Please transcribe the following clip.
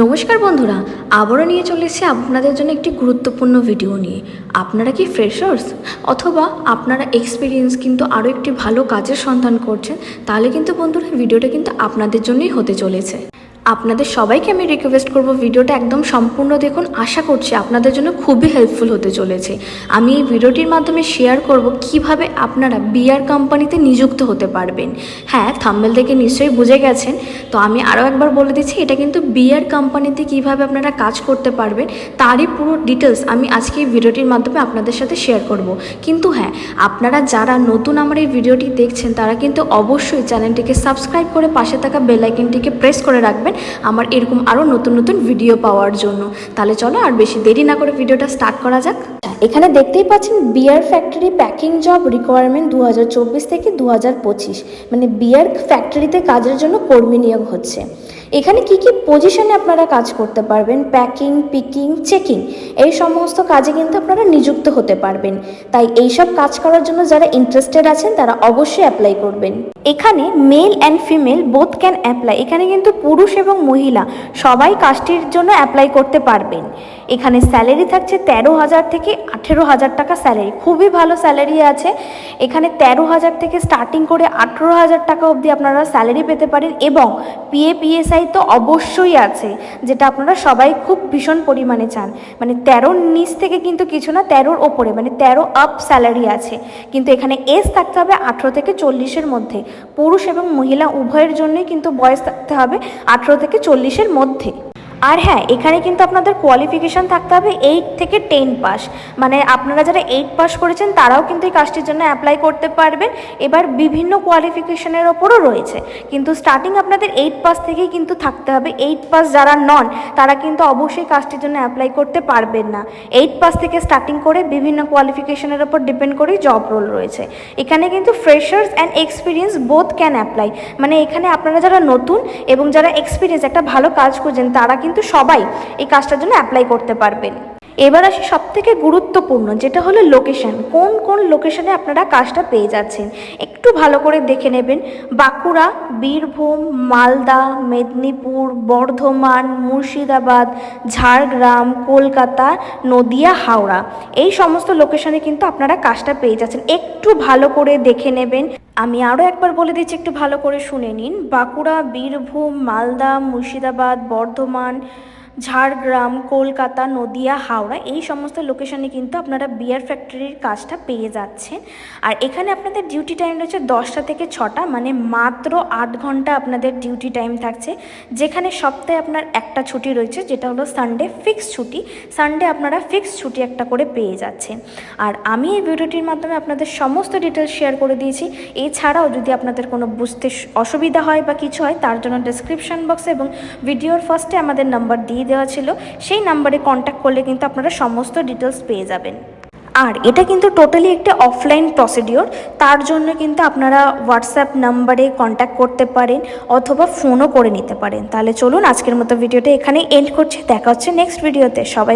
নমস্কার বন্ধুরা, আবারও নিয়ে চলে এসেছি আপনাদের জন্য একটি গুরুত্বপূর্ণ ভিডিও নিয়ে। আপনারা কি ফ্রেশার্স অথবা আপনারা এক্সপিরিয়েন্স কিন্তু আরও একটি ভালো কাজের সন্ধান করছেন, তাহলে কিন্তু বন্ধুরা ভিডিওটা কিন্তু আপনাদের জন্যই হতে চলেছে। আপনাদের সবাইকে আমি রিকোয়েস্ট করব ভিডিওটা একদম সম্পূর্ণ দেখুন। আশা করছি আপনাদের জন্য খুবই হেল্পফুল হতে চলেছে। আমি এই ভিডিওটির মাধ্যমে শেয়ার করব কিভাবে আপনারা বিআর কোম্পানিতে নিযুক্ত হতে পারবেন। হ্যাঁ, থাম্বনেল থেকে নিশ্চয়ই বুঝে গেছেন। তো আমি আরও একবার বলে দিচ্ছি, এটা কিন্তু বিআর কোম্পানিতে কিভাবে আপনারা কাজ করতে পারবেন তারই পুরো ডিটেলস আমি আজকে এই ভিডিওটির মাধ্যমে আপনাদের সাথে শেয়ার করব। কিন্তু হ্যাঁ, আপনারা যারা নতুন আমার এই ভিডিওটি দেখছেন তারা কিন্তু অবশ্যই চ্যানেলটিকে সাবস্ক্রাইব করে পাশে থাকা বেল আইকনটিকে প্রেস করে রাখবেন আমার এরকম আরও নতুন নতুন ভিডিও পাওয়ার জন্য। তাহলে চলো আর বেশি দেরি না করে ভিডিওটা স্টার্ট করা যাক। এখানে দেখতেই পাচ্ছেন বিয়ার ফ্যাক্টরি প্যাকিং জব রিকোয়ারমেন্ট 2024 থেকে 2025, মানে বিয়ার ফ্যাক্টরিতে কাজের জন্য কর্মী নিয়োগ হচ্ছে। এখানে কি কি পজিশনে আপনারা কাজ করতে পারবেন, প্যাকিং, পিকিং, চেকিং, এই সমস্ত কাজে কিন্তু আপনারা নিযুক্ত হতে পারবেন। তাই এইসব কাজ করার জন্য যারা ইন্টারেস্টেড আছেন তারা অবশ্যই অ্যাপ্লাই করবেন। এখানে male and female both can apply. এখানে কিন্তু পুরুষ এবং মহিলা সবাই কাজটির জন্য অ্যাপ্লাই করতে পারবেন। এখানে স্যালারি থাকছে 13,000 থেকে 18,000 টাকা স্যালারি, খুবই ভালো স্যালারি আছে। এখানে 13,000 থেকে স্টার্টিং করে 18,000 টাকা অবধি আপনারা স্যালারি পেতে পারেন এবং পিএফআই তো অবশ্যই আছে, যেটা আপনারা সবাই খুব ভীষণ পরিমাণে চান। মানে 13 নিচ থেকে কিন্তু কিছু না, 13 ওপরে মানে 13 আপ স্যালারি আছে। কিন্তু এখানে এজ থাকতে হবে 18 থেকে 40-এর মধ্যে। পুরুষ এবং মহিলা উভয়ের জন্যই কিন্তু বয়স থাকতে হবে 18 থেকে 40-এর মধ্যে। আর হ্যাঁ, এখানে কিন্তু আপনাদের কোয়ালিফিকেশান থাকতে হবে 8 থেকে 10 পাস। মানে আপনারা যারা 8 পাস করেছেন তারাও কিন্তু এই কাজটির জন্য অ্যাপ্লাই করতে পারবেন। এবার বিভিন্ন কোয়ালিফিকেশনের ওপরও রয়েছে, কিন্তু স্টার্টিং আপনাদের 8 পাস থেকেই কিন্তু থাকতে হবে। 8 পাস যারা নন তারা কিন্তু অবশ্যই কাজটির জন্য অ্যাপ্লাই করতে পারবেন না। 8 পাস থেকে স্টার্টিং করে বিভিন্ন কোয়ালিফিকেশনের ওপর ডিপেন্ড করেই জব রোল রয়েছে। এখানে কিন্তু freshers and experience both can apply. মানে এখানে আপনারা যারা নতুন এবং যারা এক্সপিরিয়েন্স একটা ভালো কাজ করছেন তারা কিন্তু সবাই এই কাজটার জন্য অ্যাপ্লাই করতে পারবেন। এবার আসি সবথেকে গুরুত্বপূর্ণ, যেটা হলো লোকেশন। কোন কোন লোকেশনে আপনারা কাজটা পেয়ে যাচ্ছেন একটু ভালো করে দেখে নেবেন। বাঁকুড়া, বীরভূম, মালদা, মেদিনীপুর, বর্ধমান, মুর্শিদাবাদ, ঝাড়গ্রাম, কলকাতা, নদিয়া, হাওড়া, এই সমস্ত লোকেশনে কিন্তু আপনারা কাজটা পেয়ে যাচ্ছেন। একটু ভালো করে দেখে নেবেন। আমি আরও একবার বলে দিচ্ছি, একটু ভালো করে শুনে নিন। বাঁকুড়া, বীরভূম, মালদা, মুর্শিদাবাদ, বর্ধমান, ঝাড়গ্রাম, কলকাতা, নদিয়া, হাওড়া, এই সমস্ত লোকেশনে কিন্তু আপনারা বিয়ার ফ্যাক্টরির কাজটা পেয়ে যাচ্ছেন। আর এখানে আপনাদের ডিউটি টাইম রয়েছে 10টা থেকে 6টা, মানে মাত্র 8 ঘন্টা আপনাদের ডিউটি টাইম থাকছে। যেখানে সপ্তাহে আপনার একটা ছুটি রয়েছে, যেটা হলো সানডে, ফিক্সড ছুটি। সানডে আপনারা ফিক্সড ছুটি একটা করে পেয়ে যাচ্ছেন। আর আমি এই ভিডিওটির মাধ্যমে আপনাদের সমস্ত ডিটেলস শেয়ার করে দিয়েছি। এছাড়াও যদি আপনাদের কোনো বুঝতে অসুবিধা হয় বা কিছু হয়, তার জন্য ডেসক্রিপশন বক্সে এবং ভিডিওর ফার্স্টে আমাদের নাম্বার দিয়ে দেওয়া ছিল, সেই নাম্বারে কন্ট্যাক্ট করলে কিন্তু আপনারা সমস্ত ডিটেলস পেয়ে যাবেন। আর এটা কিন্তু টোটালি একটা অফলাইন প্রসিডিওর, তার জন্য কিন্তু আপনারা হোয়াটসঅ্যাপ নাম্বারে কন্ট্যাক্ট করতে পারেন অথবা ফোনও করে নিতে পারেন। তাহলে চলুন আজকের মতো ভিডিওটা এখানেই এন্ড করছি। দেখা হচ্ছে নেক্সট ভিডিওতে। সবাই